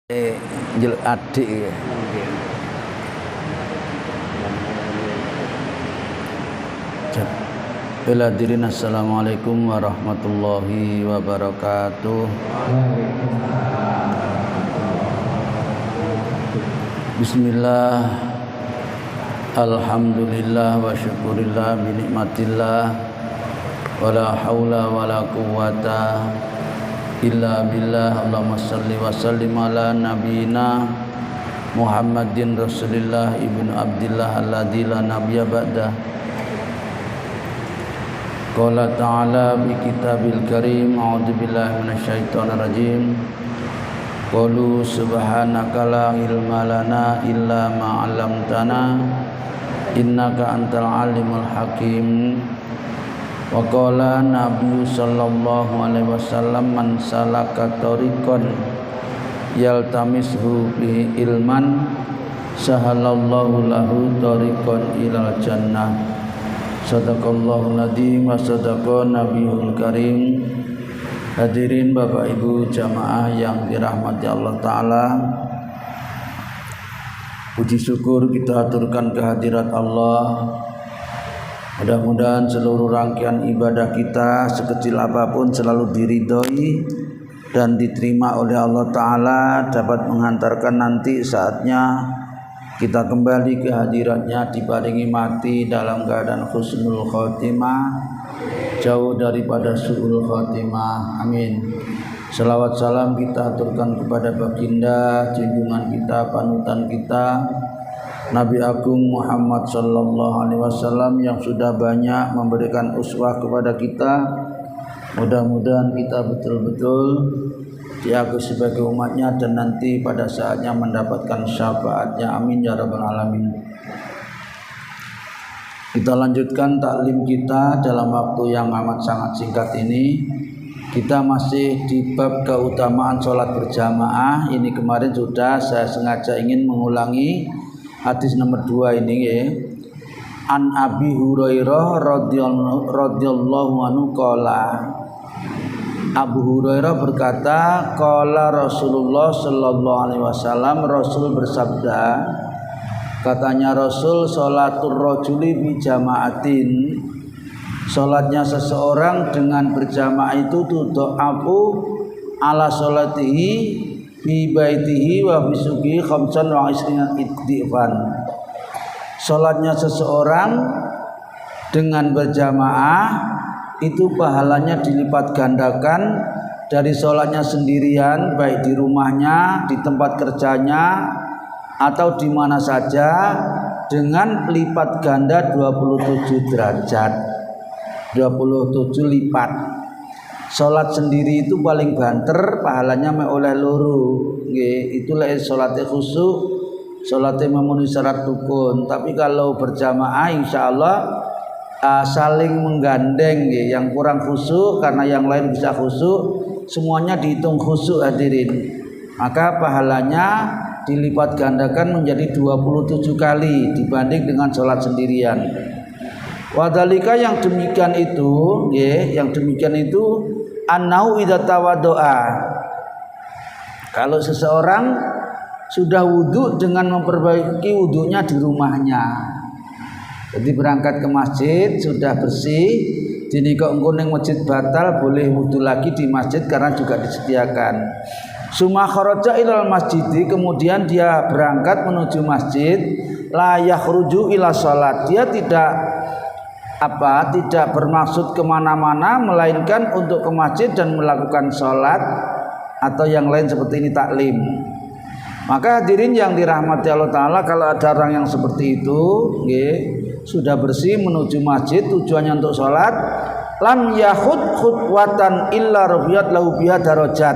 adik ya. Hadirin, assalamualaikum warahmatullahi wabarakatuh. Bismillah, alhamdulillah wa syukurillah bi nikmatillah, wala haula wala quwwata illa billah. Allahumma salli wa sallim ala nabiyyina Muhammadin Rasulillah ibnu Abdillah alladzi la nabiyya ba'dah. Qala ta'ala bi kitabil karim, a'udzu billahi minasyaitonir rajim. Qalu subhanaka la ilma lana illa ma 'allamtana innaka antal alimul hakim. Wa qala Nabi sallallahu alaihi wasallam, man salaka tariqan yaltamishu bihi ilman sahalallahu lahu tariqan ilal jannah. Sadaqallahul nadzim wa sadaqa nabiyul karim. Hadirin Bapak Ibu jamaah yang dirahmati Allah Ta'ala, puji syukur kita aturkan kehadirat Allah. Mudah-mudahan seluruh rangkaian ibadah kita sekecil apapun selalu diridhoi dan diterima oleh Allah Ta'ala, dapat menghantarkan nanti saatnya kita kembali ke hadiratnya dibarengi mati dalam keadaan husnul khotimah, jauh daripada su'ul khotimah. Amin. Selawat salam kita aturkan kepada baginda, junjungan kita, panutan kita, Nabi Agung Muhammad sallallahu alaihi wasallam yang sudah banyak memberikan uswah kepada kita. Mudah-mudahan kita betul-betul diakui sebagai umatnya dan nanti pada saatnya mendapatkan syafaatnya. Amin ya rabbal alamin. Kita lanjutkan taklim kita dalam waktu yang amat sangat singkat ini. Kita masih di bab keutamaan sholat berjamaah. Ini kemarin sudah saya sengaja ingin mengulangi hadis nomor 2 ini ya. An Abi Hurairah radhiyallahu anhu qala, Abu Hurairah berkata, qala Rasulullah sallallahu alaihi wasallam, Rasul bersabda, katanya Rasul, sholatul rajuli bi jama'atin, sholatnya seseorang dengan berjamaah itu tudha'afu ala sholatihi bi baitihi wa fi suqihi khamsan wa isrina idhifan. Sholatnya seseorang dengan berjamaah itu pahalanya dilipat gandakan dari sholatnya sendirian, baik di rumahnya, di tempat kerjanya, atau di mana saja, dengan lipat ganda 27 derajat, 27 lipat. Sholat sendiri itu paling banter, pahalanya oleh loro. Itulah sholatnya khusyuk, sholatnya memenuhi syarat rukun. Tapi kalau berjamaah insya Allah saling menggandeng, yang kurang khusyuk karena yang lain bisa khusyuk, semuanya dihitung khusyuk hadirin. Maka pahalanya dilipat gandakan menjadi 27 kali dibanding dengan sholat sendirian. Wadhalika, yang demikian itu annahu idza tawaddoa, kalau seseorang sudah wudhu dengan memperbaiki wudhunya di rumahnya. Jadi berangkat ke masjid sudah bersih, jadi kok engko masjid batal, boleh wudhu lagi di masjid karena juga disediakan. Summa kharaja ilal masjidi, kemudian dia berangkat menuju masjid, la yakhruju ila salat, dia tidak bermaksud kemana-mana melainkan untuk ke masjid dan melakukan sholat atau yang lain seperti ini, taklim. Maka hadirin yang dirahmati Allah Ta'ala, kalau ada orang yang seperti itu sudah bersih menuju masjid tujuannya untuk sholat, lam yahud khutwatan illa rufiyat lahu biha darajat.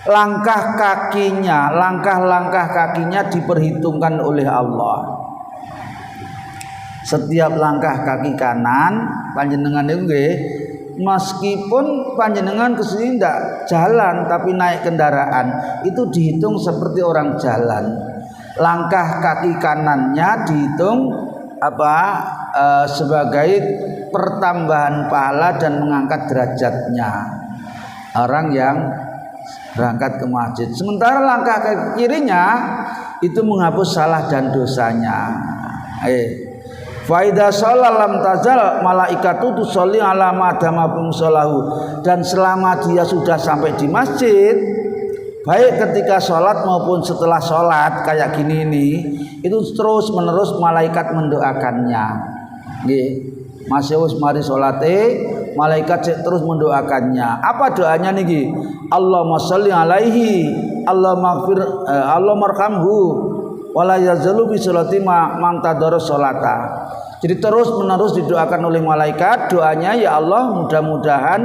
Langkah-langkah kakinya diperhitungkan oleh Allah. Setiap langkah kaki kanan panjenengan itu meskipun panjenengan kesini tidak jalan tapi naik kendaraan, itu dihitung seperti orang jalan. Langkah kaki kanannya dihitung sebagai pertambahan pahala dan mengangkat derajatnya orang yang berangkat ke masjid. Sementara langkah ke kirinya itu menghapus salah dan dosanya. Faida lam tazal malaikatu tusolli ala madama bumsolahu, dan selama dia sudah sampai di masjid, baik ketika sholat maupun setelah sholat kayak gini ini, itu terus menerus malaikat mendoakannya. Masih mari sholate, malaikat terus mendoakannya. Apa doanya niki? Allahumma sholli alaihi, Allahumma marhamhu, wala yazalu bi sholati man tadara sholata. Jadi terus menerus didoakan oleh malaikat. Doanya, ya Allah, mudah-mudahan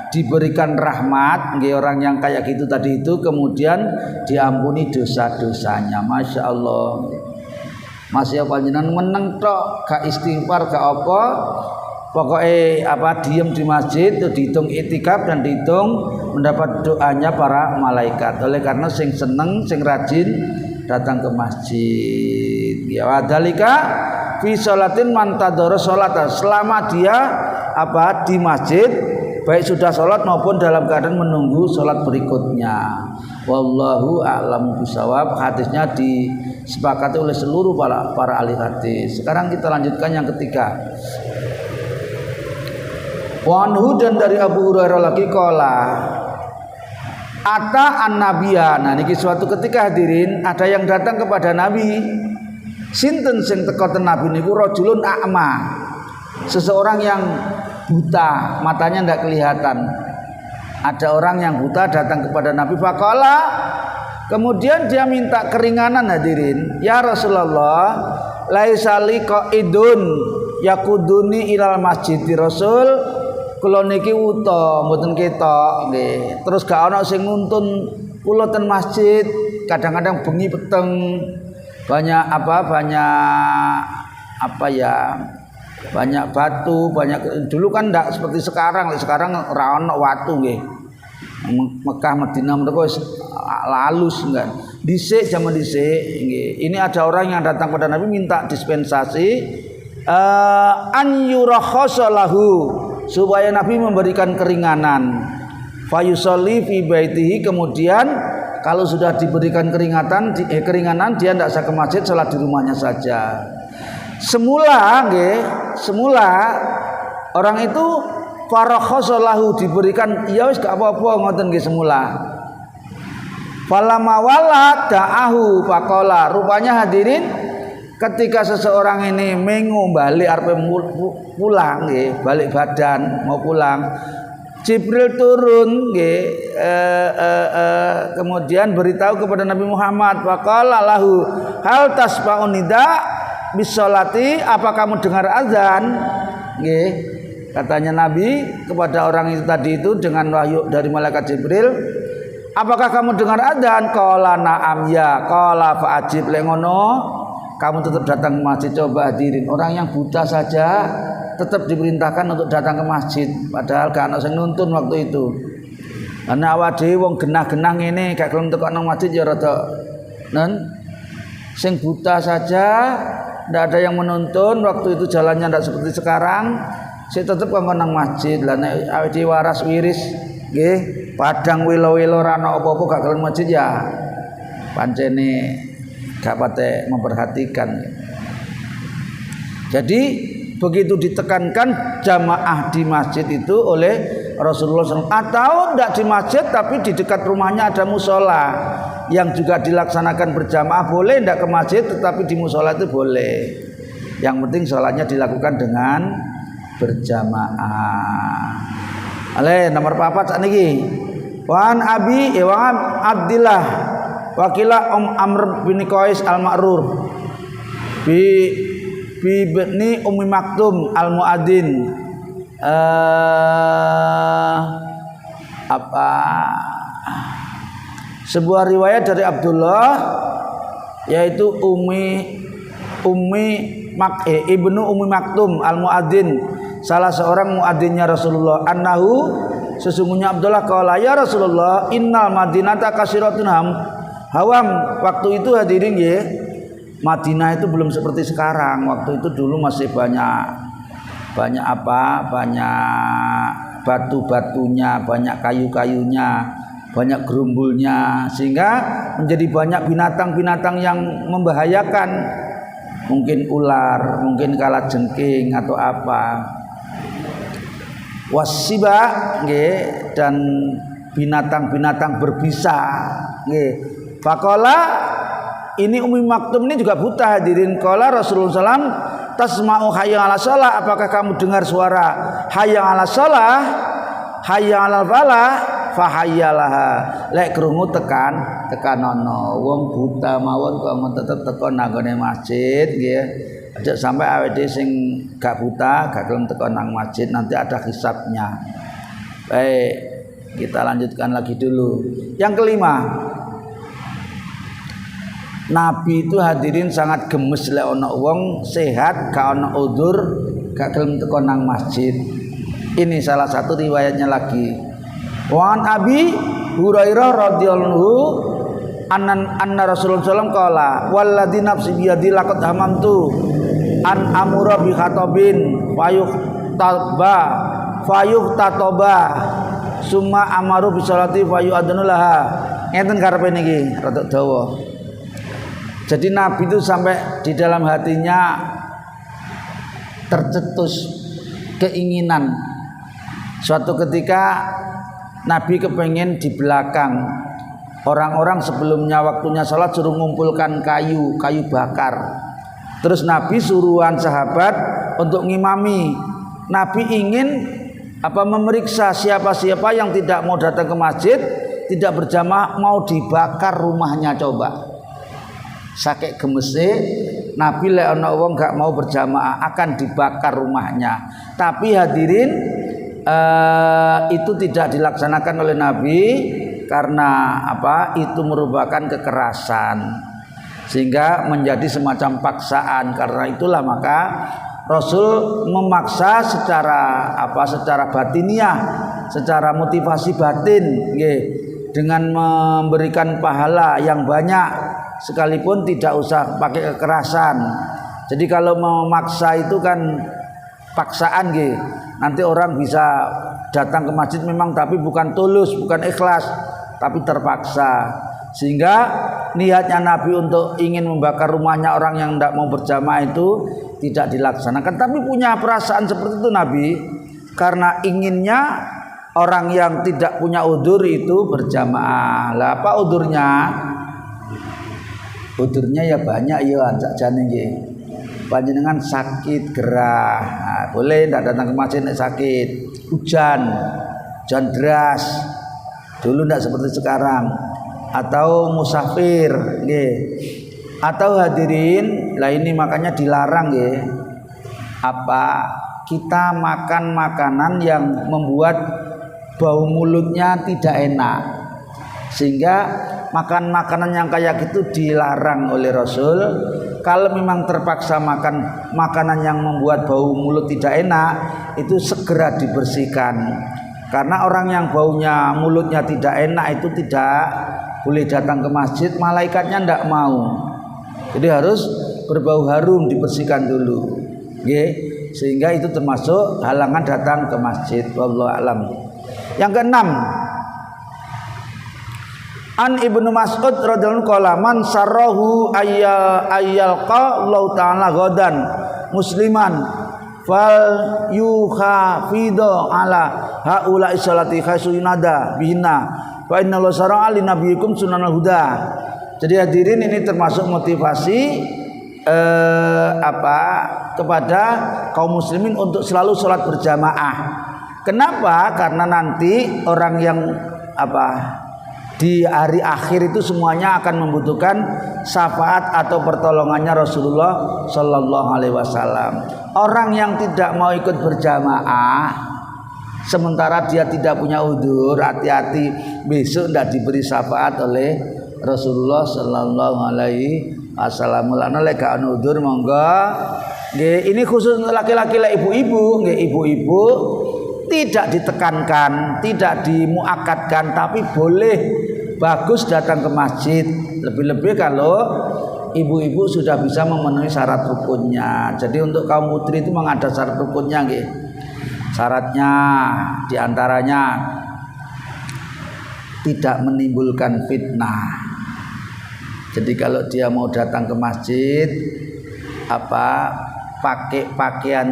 diberikan rahmat orang yang kayak gitu tadi itu, kemudian diampuni dosa-dosanya. Masya Allah. Masih apa jenengan meneng tok, gak istighfar, gak apa. Pokoknya diem di masjid itu dihitung itikaf dan dihitung mendapat doanya para malaikat. Oleh karena sing seneng, sing rajin datang ke masjid. Ya wadalika fi sholatin man tadara sholata, selama dia di masjid, baik sudah sholat maupun dalam keadaan menunggu sholat berikutnya. Wallahu a'lamu bishawab. Hadisnya disepakati oleh seluruh para ahli hadis. Sekarang kita lanjutkan yang ketiga. Wa anhu, dan dari Abu Hurairah lagi qala ata an-nabiyya. Nah niki suatu ketika hadirin ada yang datang kepada Nabi. Sinten sing teko ten Nabi niku rajulun a'ma. Seseorang yang buta, matanya tidak kelihatan. Ada orang yang buta datang kepada Nabi faqala, kemudian dia minta keringanan hadirin. Ya Rasulullah, laisa li qaidun yakuduni ilal masjid Rasul, kula niki wuta mboten ketok nggih. Terus gak ana sing nuntun kula ten masjid, kadang-kadang bengi peteng banyak batu, banyak. Dulu kan ndak seperti sekarang. Sekarang ora ono watu nggih. Mekah Madinah mereka halus enggak. Dhisik zaman dhisik nggih. Ini ada orang yang datang pada Nabi minta dispensasi an yurakhasa lahu, supaya Nabi memberikan keringanan. Fayusolli fi baitihi, kemudian kalau sudah diberikan keringanan dia tidak usah ke masjid, sholat di rumahnya saja. Semula orang itu farakhosolahu, diberikan ya wis gak apa-apa ngoten nggih semula. Falamma wala da'ahu faqala, rupanya hadirin ketika seseorang ini mengu balik arep pulang nggih, balik badan mau pulang, Jibril turun kemudian beritahu kepada Nabi Muhammad, faqala lahu hal tasma'un nida bisolati, apa kamu dengar azan? Katanya Nabi kepada orang itu tadi itu dengan wahyu dari malaikat Jibril, apakah kamu dengar azan? Qala na'am, ya. Qala fa'ajib, lengono kamu tetap datang ke masjid. Coba hadirin, orang yang buta saja tetap diperintahkan untuk datang ke masjid, padahal gak ana sing nuntun waktu itu. Karena awak dhewe wong genah-genah ngene gak gelem teko nang masjid ya rada sing buta saja ndak ada yang menuntun waktu itu, jalannya ndak seperti sekarang, sing tetep kanggo nang masjid. Lah nek awake dhewe waras wiris nggih, padang wilo-wilo ora ana apa-apa gak gelem masjid ya pancene gak pate memperhatikan. Jadi begitu ditekankan jamaah di masjid itu oleh Rasulullah SAW, atau tidak di masjid tapi di dekat rumahnya ada musola yang juga dilaksanakan berjamaah, boleh tidak ke masjid tetapi di musola itu boleh. Yang penting sholatnya dilakukan dengan berjamaah. Ale nomor 4 saat ini wan abi wan Abdillah wakila Amr bin Qais al-Ma'rur bibni Ummi Maktum al-Muadzin sebuah riwayat dari Abdullah, yaitu ibnu Ummi Maktum al-Muadzin, salah seorang muadzinnya Rasulullah, annahu, sesungguhnya Abdullah qala ya Rasulullah innal madinata kasiratun hawam. Waktu itu hadirin ya, Madinah itu belum seperti sekarang. Waktu itu dulu masih banyak batu-batunya, banyak kayu-kayunya, banyak gerumbulnya, sehingga menjadi banyak binatang-binatang yang membahayakan, mungkin ular, mungkin kalajengking atau apa. Wasiba nggih, dan binatang-binatang berbisa nggih. Faqala, ini Ummi Maktum ini juga buta hadirin. Qala Rasulullah SAW, tasma'u hayya 'ala shalah, apakah kamu dengar suara hayya 'ala shalah, hayya 'alal falah, fa hayyalaha. Lek krungu tekanono. Wong buta mawon kok tetep teko nang masjid nggih. Aja sampai awake dhewe sing gak buta gak gelem teko nang masjid, nanti ada hisabnya. Baik, kita lanjutkan lagi dulu. Yang kelima, Nabi itu hadirin sangat gemes lek ana wong sehat gak ana udzur gak gelem teko nang masjid. Ini salah satu riwayatnya lagi. Wa an Abi Hurairah radhiyallahu anna Rasulullah sallallahu alaihi wasallam qala walladzi nafsi biyadi laqad hamamtu an amura bi khatabin fayuh tatoba summa amaru bi sholati fayu'adzanu laha. Ngeten karepe niki rada dawa. Jadi Nabi itu sampai di dalam hatinya tercetus keinginan. Suatu ketika Nabi kepengen di belakang orang-orang sebelumnya waktunya sholat suruh ngumpulkan kayu bakar. Terus Nabi suruhan sahabat untuk ngimami. Nabi ingin memeriksa siapa-siapa yang tidak mau datang ke masjid, tidak berjamaah, mau dibakar rumahnya coba. Sakek gemese Nabi lek ana wong gak mau berjamaah akan dibakar rumahnya. Tapi hadirin, itu tidak dilaksanakan oleh Nabi karena itu merupakan kekerasan, sehingga menjadi semacam paksaan. Karena itulah maka Rasul memaksa secara batiniah, secara motivasi batin dengan memberikan pahala yang banyak, sekalipun tidak usah pakai kekerasan. Jadi kalau memaksa itu kan paksaan nanti orang bisa datang ke masjid memang tapi bukan tulus, bukan ikhlas, tapi terpaksa. Sehingga niatnya Nabi untuk ingin membakar rumahnya orang yang tidak mau berjamaah itu tidak dilaksanakan. Tapi punya perasaan seperti itu Nabi, karena inginnya orang yang tidak punya udzur itu berjamaah. Lah apa udzurnya? Udurnya ya banyak ya, sakjane nggih. Panjenengan sakit gerah, boleh ndak datang ke masjid nek sakit. Hujan deras. Dulu ndak seperti sekarang. Atau musafir nggih. Atau hadirin, lah ini makanya dilarang nggih. Kita makan makanan yang membuat bau mulutnya tidak enak. Sehingga makan makanan yang kayak gitu dilarang oleh Rasul. Kalau memang terpaksa makan makanan yang membuat bau mulut tidak enak, itu segera dibersihkan. Karena orang yang baunya mulutnya tidak enak itu tidak boleh datang ke masjid, malaikatnya tidak mau. Jadi harus berbau harum, dibersihkan dulu. Sehingga itu termasuk halangan datang ke masjid. Wallahu a'lam. Yang keenam, An Ibnu Mas'ud radhiyallahu anhu qala man sarrahu ayyalqa Allah ta'ala ghadan musliman fal yuhafidu ala haula salati khaisu yunada bihina fa inna Allah syara'a li nabiyikum sunanal huda. Jadi hadirin, ini termasuk motivasi kepada kaum muslimin untuk selalu sholat berjamaah. Kenapa? Karena nanti orang yang di hari akhir itu semuanya akan membutuhkan syafaat atau pertolongannya Rasulullah Sallallahu Alaihi Wasallam. Orang yang tidak mau ikut berjamaah sementara dia tidak punya udzur, hati-hati besok tidak diberi syafaat oleh Rasulullah Sallallahu Alaihi Wasallam. Mulane lek gak ana udzur monggo. Ini khusus untuk laki-laki, ibu-ibu, ibu-ibu tidak ditekankan, tidak dimuakatkan, tapi boleh, bagus datang ke masjid. Lebih-lebih kalau ibu-ibu sudah bisa memenuhi syarat rukunnya. Jadi untuk kaum putri itu memang ada syarat rukunnya, syaratnya diantaranya tidak menimbulkan fitnah. Jadi kalau dia mau datang ke masjid, pakai pakaian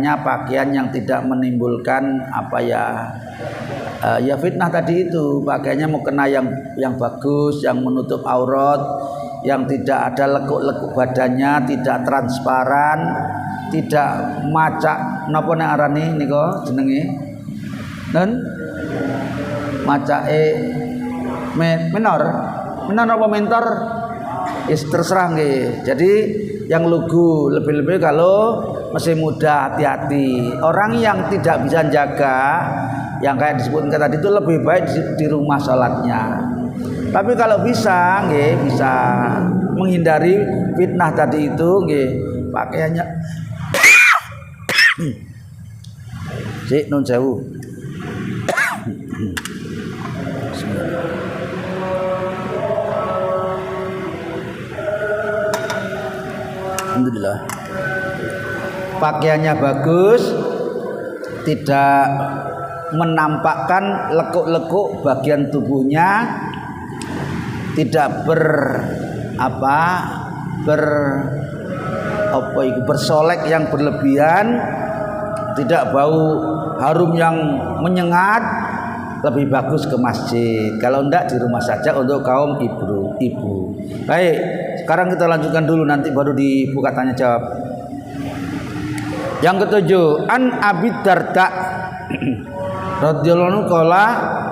yang tidak menimbulkan ya fitnah tadi itu. Pakaiannya mau kena yang bagus, yang menutup aurat, yang tidak ada lekuk-lekuk badannya, tidak transparan, tidak macak napa nek arane nika jenenge. Dan macake menor apa mentor? Terserah nggih. Jadi yang lugu lebih-lebih kalau masih muda hati-hati. Orang yang tidak bisa jaga, yang kayak disebutkan tadi itu lebih baik di rumah sholatnya. Tapi kalau bisa nggih, bisa menghindari fitnah tadi itu nggih, pakaiannya Cik nun sewu. Alhamdulillah. Pakaiannya bagus, tidak menampakkan lekuk-lekuk bagian tubuhnya, tidak bersolek yang berlebihan, tidak bau harum yang menyengat, lebih bagus ke masjid. Kalau enggak di rumah saja untuk kaum ibu. Baik, sekarang kita lanjutkan dulu, nanti baru dibuka tanya jawab. Yang ketujuh, an Abi Darda radhiyallahu anhu qala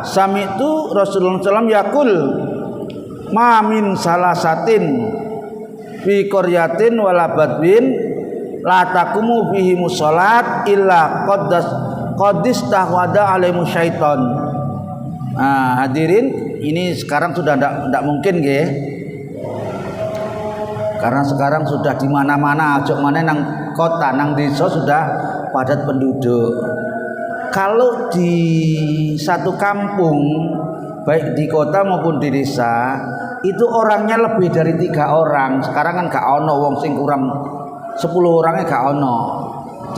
sami'tu Rasulullah sallallahu yaqul ma min salasatin fi qaryatin wala badwin la taqumu fihi musallat illa qaddis tahwada alaihi syaiton. Nah, hadirin, ini sekarang sudah tidak mungkin nggih. Karena sekarang sudah di mana-mana, ajak mana nang kota, nang desa sudah padat penduduk. Kalau di satu kampung, baik di kota maupun di desa, itu orangnya lebih dari 3 orang. Sekarang kan gak ono wong sing kurang 10 orangnya gak ono.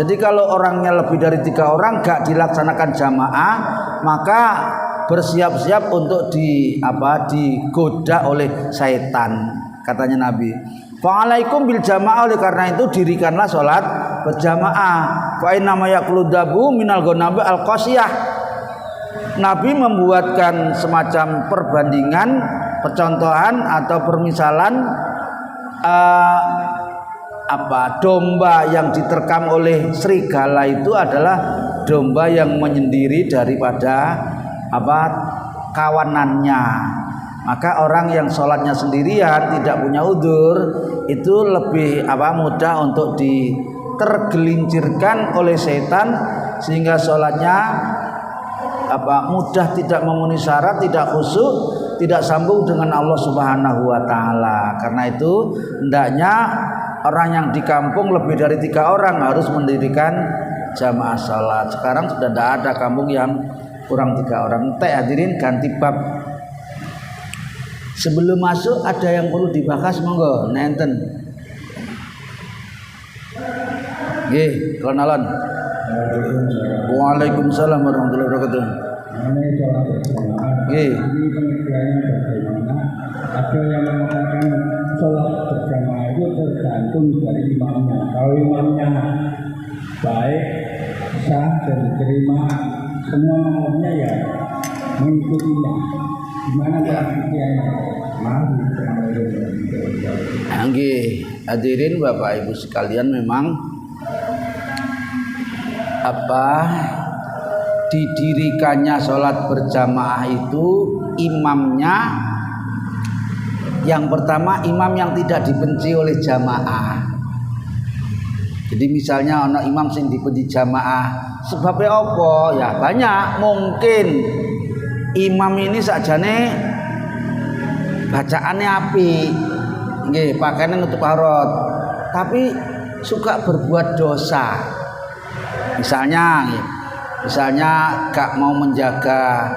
Jadi kalau orangnya lebih dari 3 orang gak dilaksanakan jamaah, maka bersiap-siap untuk digoda oleh syaitan, katanya Nabi. Fa'alaikum bil jamaah, oleh karena itu dirikanlah sholat berjamaah. Fa inna ma yaqludabu minal ghanabi al qasiyah. Nabi membuatkan semacam perbandingan, percontohan atau permisalan domba yang diterkam oleh serigala itu adalah domba yang menyendiri daripada kawanannya. Maka orang yang sholatnya sendirian, tidak punya udzur, itu lebih mudah untuk tergelincirkan oleh setan, sehingga sholatnya mudah tidak memenuhi syarat, tidak khusyuk, tidak sambung dengan Allah Subhanahu wa taala. Karena itu hendaknya orang yang di kampung lebih dari 3 orang harus mendirikan jamaah salat. Sekarang sudah tidak ada kampung yang kurang 3 orang. Hadirin, ganti bab. Sebelum masuk ada yang perlu dibahas, monggo nenten. Nggih, kenalan. Waalaikumsalam warahmatullahi wabarakatuh. Nggih. Ada yang mengatakan sholat berjamaah itu tergantung dari imamnya. Kalau imamnya baik, sah dan diterima, semua makmumnya ya mengikutinya. Gimana pelaksanaannya? Nggih, hadirin Bapak Ibu sekalian, memang didirikannya sholat berjamaah itu imamnya yang pertama, imam yang tidak dibenci oleh jamaah. Jadi misalnya ono imam sing dibenci jamaah, sebabnya apa? Ya banyak. Mungkin imam ini sakjane bacaannya api, nggih, pakaiannya nutup aurat, tapi suka berbuat dosa. Misalnya gak mau menjaga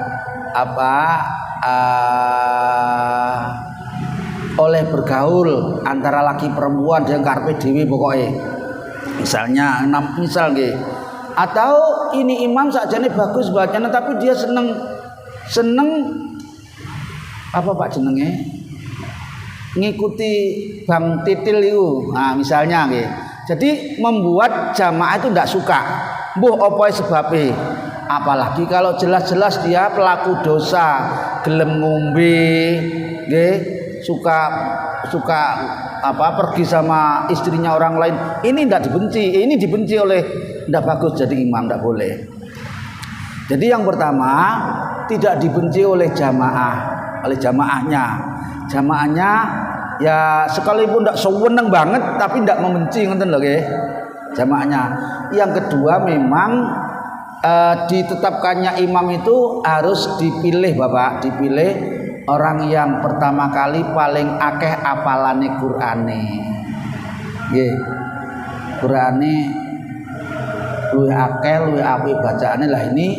oleh bergaul antara laki perempuan, dia karpe dewi pokoknya. Misal nggih. Atau ini imam sakjane bagus bacanya, tapi dia seneng apa Pak jenenge? Ngikuti Bang Titil itu. Nah, misalnya nggih. Jadi membuat jamaah itu ndak suka. Mbuh apa sebabnya? Apalagi kalau jelas-jelas dia pelaku dosa, gelem ngombe, nggih, suka pergi sama istrinya orang lain. Ini ndak dibenci. Ini dibenci oleh ndak bagus jadi imam, ndak boleh. Jadi yang pertama tidak dibenci oleh jamaahnya. Jamaahnya ya sekalipun ndak seweneng banget tapi ndak membenci ngoten lho nggih. Jamaahnya. Yang kedua memang ditetapkannya imam itu harus dipilih Bapak, dipilih orang yang pertama kali paling akeh apalane Qur'ane. Nggih. Qur'ane luwih akeh, luwih apik bacaane lah ini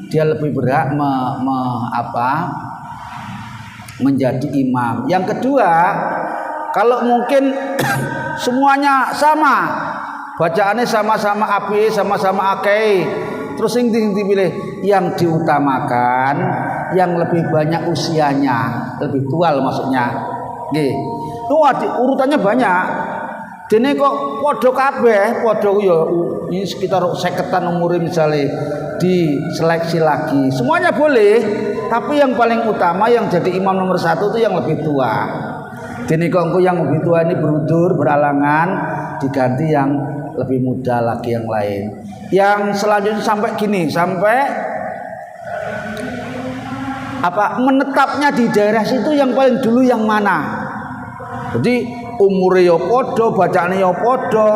dia lebih berhak menjadi imam. Yang kedua, kalau mungkin semuanya sama, bacaannya sama-sama apik, sama-sama akeh, terus yang dipilih yang diutamakan yang lebih banyak usianya, lebih tua maksudnya. Nggih. Urutannya banyak. Dene kok padha kabeh, padha ya ini sekitar 50-an umure misalnya diseleksi lagi. Semuanya boleh, tapi yang paling utama yang jadi imam nomor 1 itu yang lebih tua. Dene kok engko yang lebih tua ini berundur, beralangan, diganti yang lebih muda lagi yang lain. Yang selanjutnya sampai gini, sampai menetapnya di daerah situ yang paling dulu yang mana. Jadi umure ya padha, bacaane ya padha.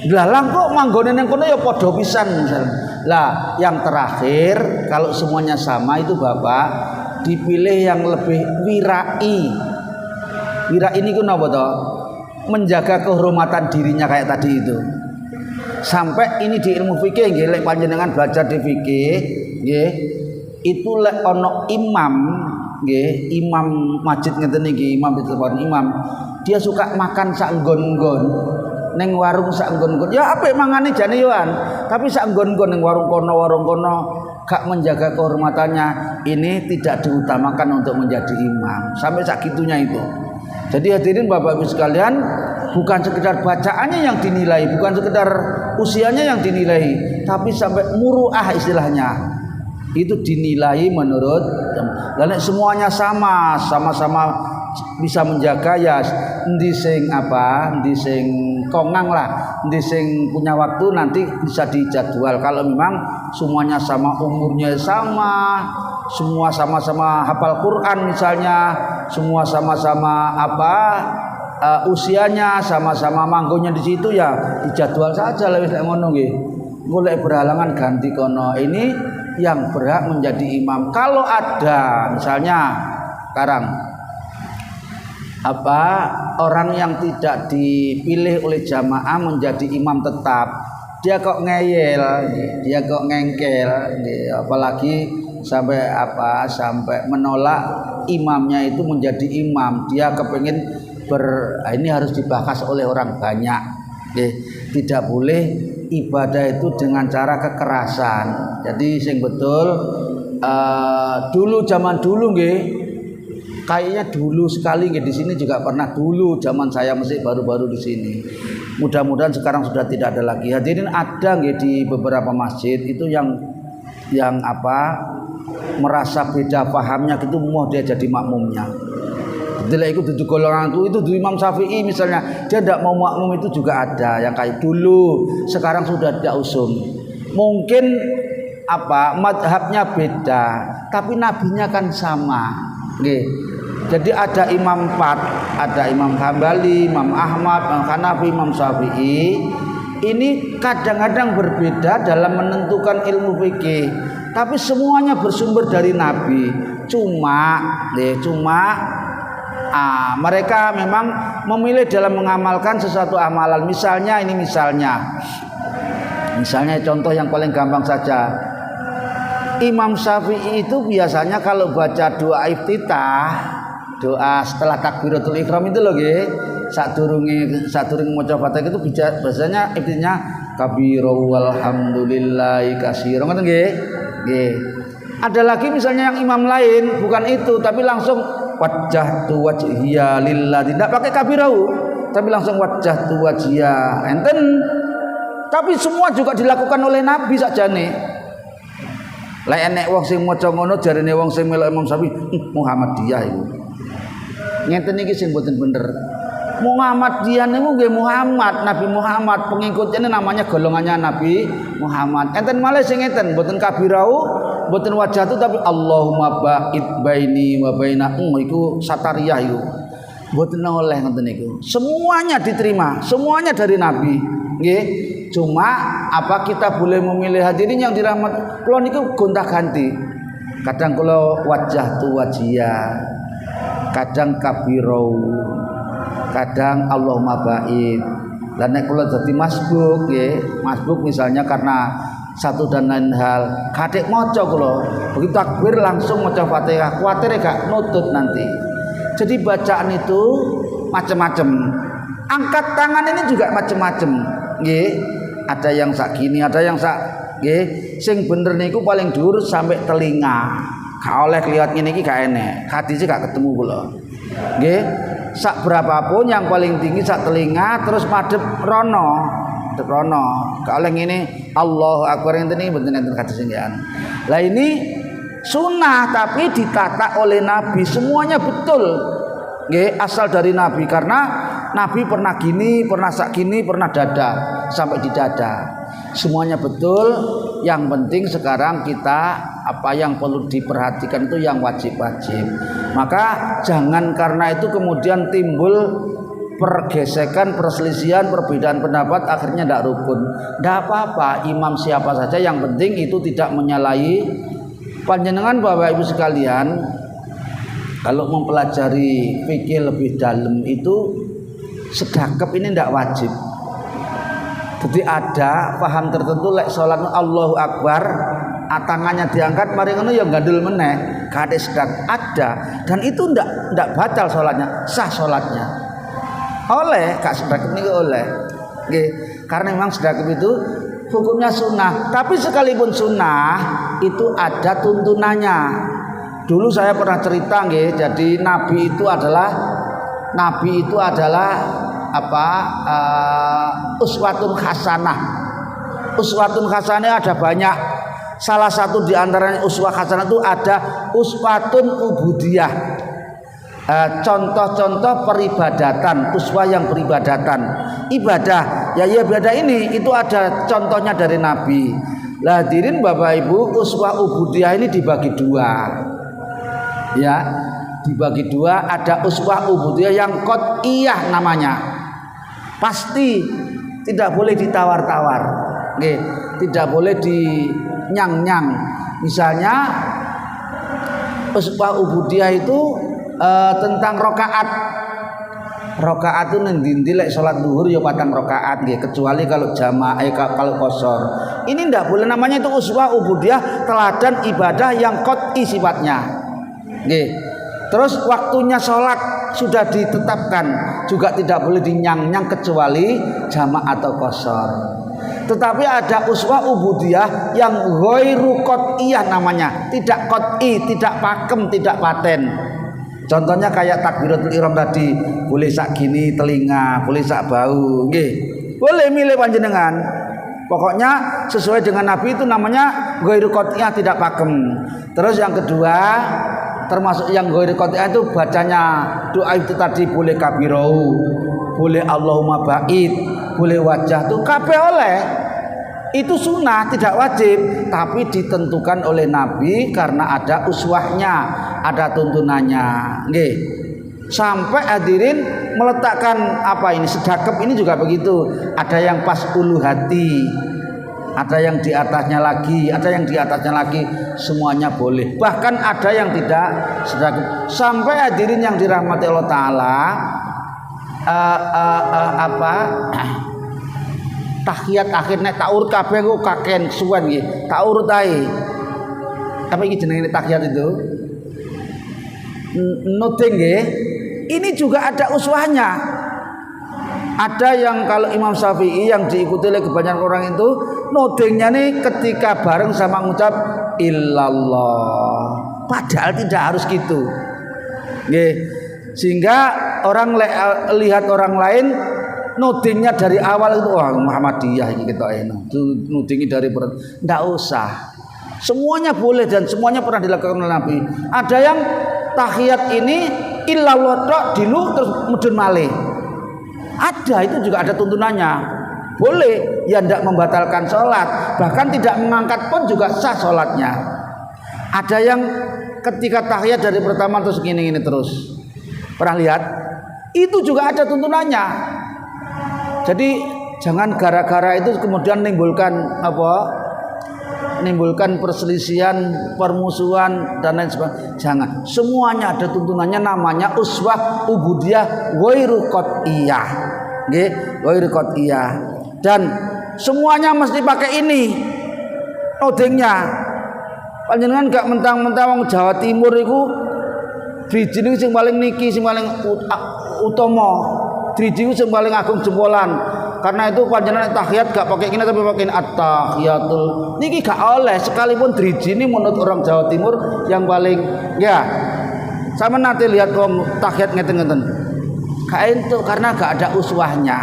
Lah kok manggone ning kono ya padha pisan misalnya. Lah yang terakhir kalau semuanya sama itu Bapak dipilih yang lebih wirai. Wirai ini ku napa to? Menjaga kehormatan dirinya kayak tadi itu. Sampai ini di ilmu fikih nggih lek panjenengan belajar di fikih nggih itu lek ana imam nggih, imam masjid ngeten niki, imam ditelepon imam, dia suka makan sak nggon-nggon ning warung sak nggon-nggon. Ya apik mangane jane yoan, tapi sak nggon-nggon ning warung kono gak menjaga kehormatannya, ini tidak diutamakan untuk menjadi imam. Sampai sak gitunya itu. Jadi hadirin Bapak Ibu sekalian, bukan sekedar bacaannya yang dinilai, bukan sekedar usianya yang dinilai, tapi sampai muruah istilahnya. Itu dinilai menurut dan semuanya sama-sama bisa menjaga ya endi sing kongang lah, endi sing punya waktu nanti bisa dijadwal. Kalau memang semuanya sama, umurnya sama, semua sama-sama hafal Quran misalnya, semua sama-sama usianya sama-sama manggonya di situ ya dijadwal saja lewis ngono nggih. Golek berhalangan ganti kono. Ini yang berhak menjadi imam. Kalau ada misalnya sekarang orang yang tidak dipilih oleh jamaah menjadi imam tetap, dia kok ngeyel, dia kok ngengkel, apalagi sampai menolak imamnya itu menjadi imam. Dia kepengin ini harus dibahas oleh orang banyak. Tidak boleh ibadah itu dengan cara kekerasan. Jadi sing betul zaman dulu nggih, kayaknya dulu sekali nggih di sini juga pernah dulu zaman saya masih baru-baru di sini. Mudah-mudahan sekarang sudah tidak ada lagi. Hadirin ada nggih di beberapa masjid itu yang merasa beda pahamnya gitu mau dia jadi makmumnya. Jadi itu tujuh golongan itu di Imam Syafi'i misalnya dia tidak mau makmum itu juga ada yang kayak dulu, sekarang sudah tidak usum. Mungkin madhabnya beda, tapi nabinya kan sama. Jadi ada imam 4, ada Imam Hambali, Imam Ahmad, Imam Hanafi, Imam Syafi'i. Ini kadang-kadang berbeda dalam menentukan ilmu fikih, tapi semuanya bersumber dari Nabi. Cuma mereka memang memilih dalam mengamalkan sesuatu amalan. Misalnya contoh yang paling gampang saja. Imam Syafi'i itu biasanya kalau baca doa iftitah, doa setelah takbiratul ihram itu loh nggih, sadurunge maca Fatihah itu biasanya iftitahnya kabira walhamdulillahi katsira ngoten nggih. Ada lagi misalnya yang imam lain bukan itu, tapi langsung wajjahtu wajhiya lillah, tidak pakai kabirahu, tapi langsung wajjahtu wajhiya enten. Tapi semua juga dilakukan oleh Nabi sakjane. Lah enek wong sing maca ngono jarene wong sing melok Imam Syafi'i Muhammadiyah iku. Ngenten iki sing mboten bener. Muhammadiyah niku nggih Muhammad, Nabi Muhammad, pengikutnya namanya golongannya Nabi Muhammad. Enten malah sing ngeten mboten kabirau, mboten wajatu tapi Allahumma ba'id baini wa baina iku satariyah iku. Mboten oleh ngoten niku. Semuanya diterima, semuanya dari Nabi. Nggih. Cuma apa kita boleh memilih hadirin yang dirahmat kula niku gonta-ganti. Kadang kula wajjahtu wajhiya, kadang kabirau, kadang Allahumma ba'id. Dan nek kula dadi masbuk nggih, masbuk misalnya karena satu dan lain hal, kadek maca kula, begitu takbir langsung maca Fatihah, kuwatir gak nutut nanti. Jadi bacaan itu macam-macam. Angkat tangan ini juga macam-macam, nggih. Ada yang sak gini, ada yang sak nggih. Sing bener niku paling dhuwur sampai telinga. Gak oleh lihat ngene iki gak enek. Hadise gak ketemu kula. Nggih. Sak berapapun yang paling tinggi sak telinga terus madhep rono. Madhep rono. Gak oleh ngene Allahu Akbar ngene iki mboten enten hadis nggih. Lah ini sunnah tapi ditata oleh Nabi, semuanya betul. Nggih, asal dari Nabi karena Nabi pernah gini, pernah sak gini, pernah dada sampai di dada. Semuanya betul. Yang penting sekarang kita apa yang perlu diperhatikan itu yang wajib-wajib. Maka jangan karena itu kemudian timbul pergesekan, perselisihan, perbedaan pendapat akhirnya tidak rukun. Tidak apa-apa, imam siapa saja yang penting itu tidak menyalahi. Panjenengan Bapak Ibu sekalian, kalau mempelajari fikih lebih dalam itu sedekap ini tidak wajib. Jadi ada paham tertentu lek salat Allahu Akbar, tangannya diangkat mari ngono ya gandul meneh, kate sedekap ada dan itu ndak batal salatnya, sah salatnya. Oleh gak sedekap niku oleh. Nggih, karena memang sedekap itu hukumnya sunnah, tapi sekalipun sunnah itu ada tuntunannya. Dulu saya pernah cerita nggih, jadi Nabi itu adalah apa? Uswatun hasanah. Uswatun hasanah ada banyak. Salah satu di antaranya uswah hasanah itu ada uswatun ubudiyah. Contoh-contoh peribadatan, uswah yang peribadatan, ibadah. Ya ibadah ini itu ada contohnya dari Nabi. Lah hadirin Bapak Ibu, uswah ubudiyah ini dibagi dua. Ya, dibagi dua, ada uswah ubudiyah yang qat'iyah namanya. Pasti tidak boleh ditawar-tawar. Nggih, tidak boleh dinyang-nyang. Misalnya uswah ubudiyah itu tentang rakaat. Rakaat itu ngendi-endi lek salat zuhur ya 4 rakaat nggih, kecuali kalau jamaah kalau qashar. Ini ndak boleh, namanya itu uswah ubudiyah, teladan ibadah yang qat'i sifatnya. Nggih. Terus waktunya sholat sudah ditetapkan, juga tidak boleh dinyang-nyang kecuali jamaah atau qashar. Tetapi ada uswah ubudiyah yang ghairu qat'iyah namanya, tidak qat'i, tidak pakem, tidak paten. Contohnya kayak takbiratul ihram tadi, boleh sak gini telinga, boleh sak bau, nggih. Boleh milih panjenengan. Pokoknya sesuai dengan Nabi itu namanya ghairu qat'iyah, tidak pakem. Terus yang kedua, termasuk yang ghairu qat'iyah itu bacanya doa itu tadi boleh kabirau, boleh Allahumma ba'id, boleh wajah tuh kabeh oleh. Itu sunnah, tidak wajib, tapi ditentukan oleh Nabi karena ada uswahnya, ada tuntunannya. Nggih. Sampai hadirin meletakkan apa ini sedekap ini juga begitu. Ada yang pas ulu hati, ada yang di atasnya lagi, ada yang di atasnya lagi, semuanya boleh. Bahkan ada yang tidak sedekap. Sampai hadirin yang dirahmati Allah Taala, tahiyat akhirnya tak urut kabeh ku kaken suwen nggih. Tak urut ae. Apa iki jenenge tahiyat itu? Nuting nggih. Ini juga ada uswahnya. Ada yang kalau Imam Syafi'i yang diikuti oleh kebanyakan orang itu nodingnya nih ketika bareng sama ngucap illallah. Padahal tidak harus gitu. Nggih. Sehingga orang lihat orang lain nodingnya dari awal itu wah Muhammadiyah iki ketok enak. Nodingi dari enggak usah. Semuanya boleh dan semuanya pernah dilakukan oleh Nabi. Ada yang tahiyat ini illallah tok dilu terus mudun malih. Ada, itu juga ada tuntunannya. Boleh, ya tidak membatalkan sholat, bahkan tidak mengangkat pun juga sah sholatnya. Ada yang ketika tahiyat dari pertama terus gini terus. Pernah lihat? Itu juga ada tuntunannya. Jadi jangan gara-gara itu kemudian menimbulkan menimbulkan perselisihan, permusuhan dan lain sebagainya. Jangan. Semuanya ada tuntunannya, namanya uswah ubudiyah ghairu qat'iyah. Nggih, ghairu qat'iyah. Dan semuanya mesti pakai ini nodingnya. Panjenengan gak mentang-mentang wong Jawa Timur iku driji niku sing paling niki, sing paling utama. Driji sing paling agung jempolan. Karena itu panjenengan tahiyat gak pakai ini tapi pakai at-tahiyatul. Niki gak oleh, sekalipun driji ini menurut orang Jawa Timur yang paling ya. Sama nanti lihat tahiyat ngeten-ngeten. Gak itu karena gak ada uswahnya.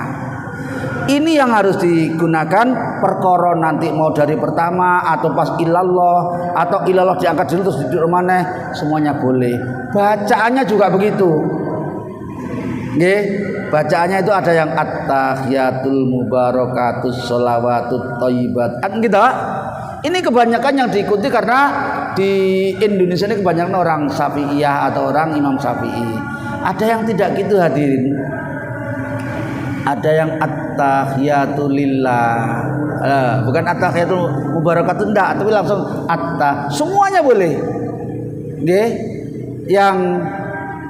Ini yang harus digunakan perkara nanti mau dari pertama atau pas ilallah atau ilallah diangkat dulu terus duduk maneh, semuanya boleh. Bacaannya juga begitu. Nggih, bacaannya itu ada yang at-tahiyatul mubarakatus sholawatut thayyibat. Gitu. Ini kebanyakan yang diikuti karena di Indonesia ini kebanyakan orang Syafi'iyah atau orang Imam Syafi'i. Ada yang tidak gitu hadirin. Ada yang at-tahiyatul lillah. Bukan at-tahiyatul mubarakatun enggak, tapi langsung semuanya boleh. Nggih.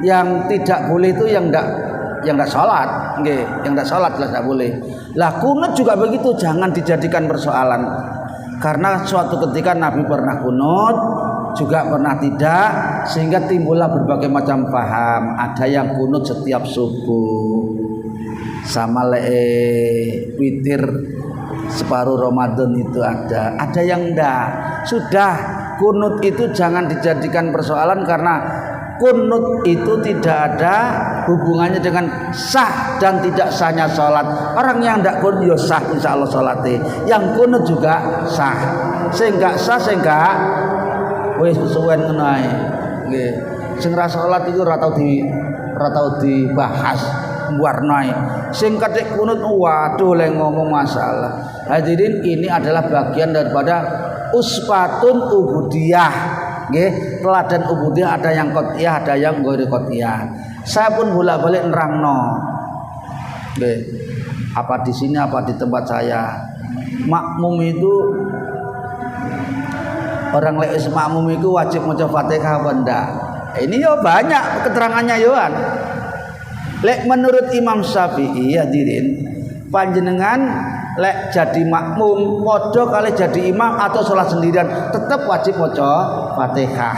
Yang tidak boleh itu yang enggak sholat, nggih, yang enggak sholat jelas enggak boleh. Lah kunut juga begitu, jangan dijadikan persoalan. Karena suatu ketika Nabi pernah kunut, juga pernah tidak, sehingga timbullah berbagai macam paham. Ada yang kunut setiap subuh, sama witir separuh Ramadan itu ada. Ada yang enggak. Sudah kunut itu jangan dijadikan persoalan karena kunut itu tidak ada hubungannya dengan sah dan tidak sahnya sholat. Orang yang tidak kunut ya sah insya Allah sholatnya. Yang kunut juga sah. Sehingga sah sehingga wis suwen kenai. Sing ra sholat itu ratau dibahas warnai. Sing kadek kunut waduh le ngomong masalah. Hadirin, ini adalah bagian daripada usfatun ubudiyah. Nggih, teladan ubudiyah ada yang qat'iyah, ada yang ghairi qat'iyah. Saya pun bolak-balik nerangno. Nggih. Apa di sini apa di tempat saya. Makmum itu orang lek makmum itu wajib maca Fatihah apa ndak? Ini yo banyak keterangannya yoan. Lek menurut Imam Syafi'i hadirin, panjenengan lek jadi makmum padha kali jadi imam atau sholat sendirian tetap wajib maca Fatihah.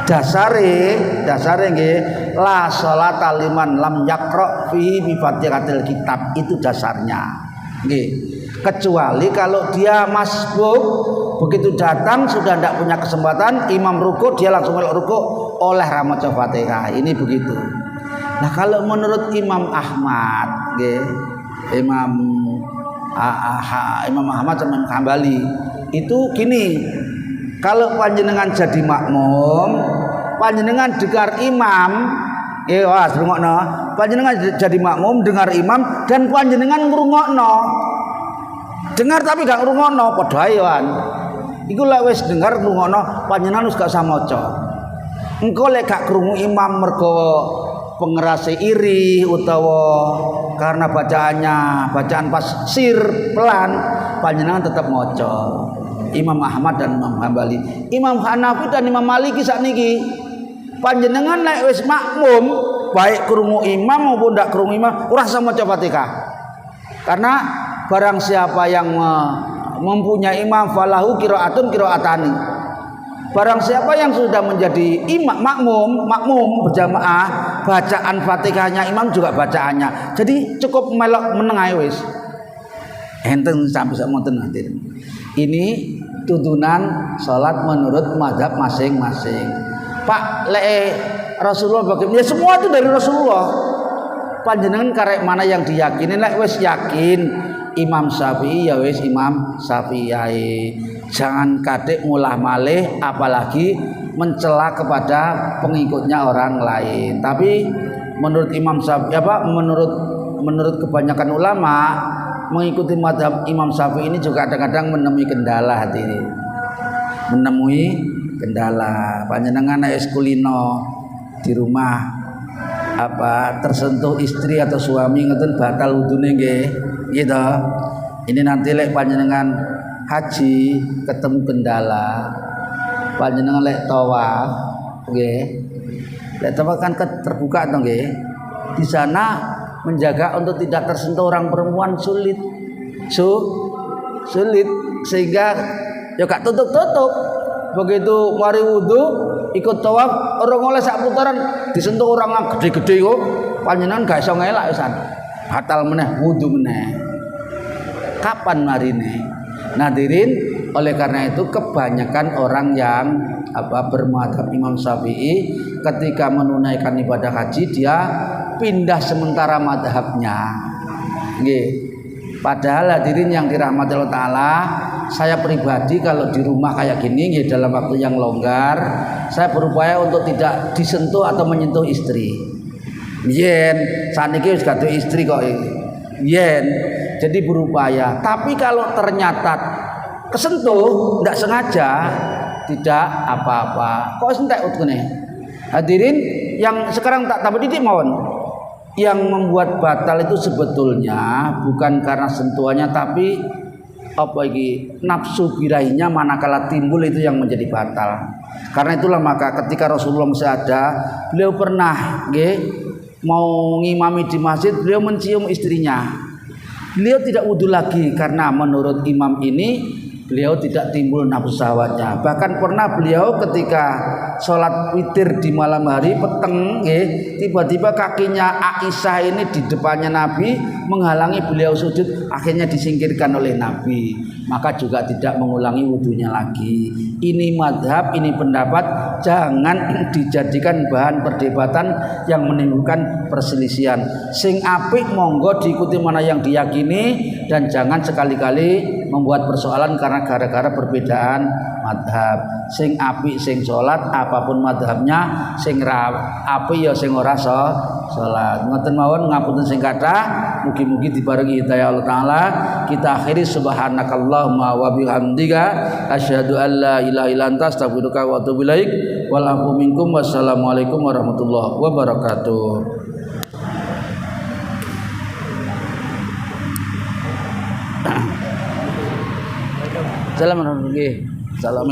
Dasare nggih la sholata liman lam yaqra fihi bi Fatihatil kitab, itu dasarnya. Nggih. Kecuali kalau dia masbuk, begitu datang sudah tidak punya kesempatan imam ruku dia langsung melok ruku oleh maca Fatihah. Ini begitu. Nah, kalau menurut Imam Ahmad nggih, Imam Ahmad sama Hambali itu gini, kalau panjenengan jadi makmum, panjenengan dengar imam, wah ngrungokno, panjenengan jadi makmum dengar imam dan panjenengan ngrungokno, dengar tapi gak ngrungokno, padha ae wan. Iku lek wis dengar ngrungokno, panjenengan wis gak usah maca. Engko lek gak krungu imam mergo pengerase iri utawa karena bacaan pas sir pelan, panjenengan tetap maca. Imam Ahmad dan Imam Hambali, Imam Hanafi dan Imam Maliki sakniki panjenengan nek wis makmum baik krungu imam maupun ndak krungu imam ora usah maca Fatihah. Karena barang siapa yang mempunyai imam falahu qiraatun qiraatani. Barang siapa yang sudah menjadi imam makmum berjamaah, bacaan Fatihahnya imam juga bacaannya. Jadi cukup melok meneng ae wis. Enten sampai samonten hadirin. Ini tuntunan salat menurut mazhab masing-masing. Pak, Rasulullah bagaimana? Ya semua itu dari Rasulullah. Panjenengan karek mana yang diyakini, lek wis yakin Imam Syafi'i ya wis Imam Syafi'i. Jangan kadek ngulah malih apalagi mencela kepada pengikutnya orang lain. Tapi menurut Imam Syafi'i menurut kebanyakan ulama mengikuti mazhab Imam Syafi'i ini juga kadang-kadang menemui kendala hati ini. Menemui kendala. Panjenengan es kulino di rumah tersentuh istri atau suami ngoten batal wudune nggih. Gitu. Ini nanti lek panjenengan haji ketemu kendala. Panjenengan lek tawaf nggih. Lek tawaf kan terbuka to nggih. Di sana menjaga untuk tidak tersentuh orang perempuan sulit sehingga ya gak tutup begitu mari wudu ikut tawaf orang oleh sak putaran disentuh orang gede-gede kok panjenengan gak iso ngelak wisan batal meneh wudu meneh kapan marine hadirin. Oleh karena itu kebanyakan orang yang bermadhab Imam Syafi'i ketika menunaikan ibadah haji dia pindah sementara madhabnya. Nggih. Padahal hadirin yang dirahmati Allah Ta'ala, saya pribadi kalau di rumah kayak gini nggih dalam waktu yang longgar, saya berupaya untuk tidak disentuh atau menyentuh istri. Yen saniki wis gaduh istri kok. Yen jadi berupaya. Tapi kalau ternyata kesentuh ndak sengaja tidak apa-apa. Kok entek utune. Hadirin yang sekarang tak tambah didik mawon. Yang membuat batal itu sebetulnya bukan karena sentuhannya tapi nafsu birahinya manakala timbul itu yang menjadi batal. Karena itulah maka ketika Rasulullah masih ada, beliau pernah mau ngimami di masjid, beliau mencium istrinya. Beliau tidak wudu lagi karena menurut imam ini beliau tidak timbul nafsu syahwatnya. Bahkan pernah beliau ketika sholat witir di malam hari peteng, tiba-tiba kakinya Aisyah ini di depannya Nabi menghalangi beliau sujud, akhirnya disingkirkan oleh Nabi. Maka juga tidak mengulangi wudunya lagi. Ini madhab, ini pendapat, jangan dijadikan bahan perdebatan yang menimbulkan perselisihan. Sing apik monggo diikuti mana yang diyakini dan jangan sekali-kali membuat persoalan karena gara-gara perbedaan madhab. Sing apik sing sholat apapun madhabnya, sing apik ya sing ora sholat. Ngoten mawon ngapunten sing kathah, mugi-mugi diparingi hidayah Allah Ta'ala. Kita akhiri subhanakallahumma wa bihamdika asyhadu an la ilaha illa anta astaghfiruka wa atubu ilaik. Wal afu minkum wassalamualaikum warahmatullahi wabarakatuh. Assalamualaikum. Salam.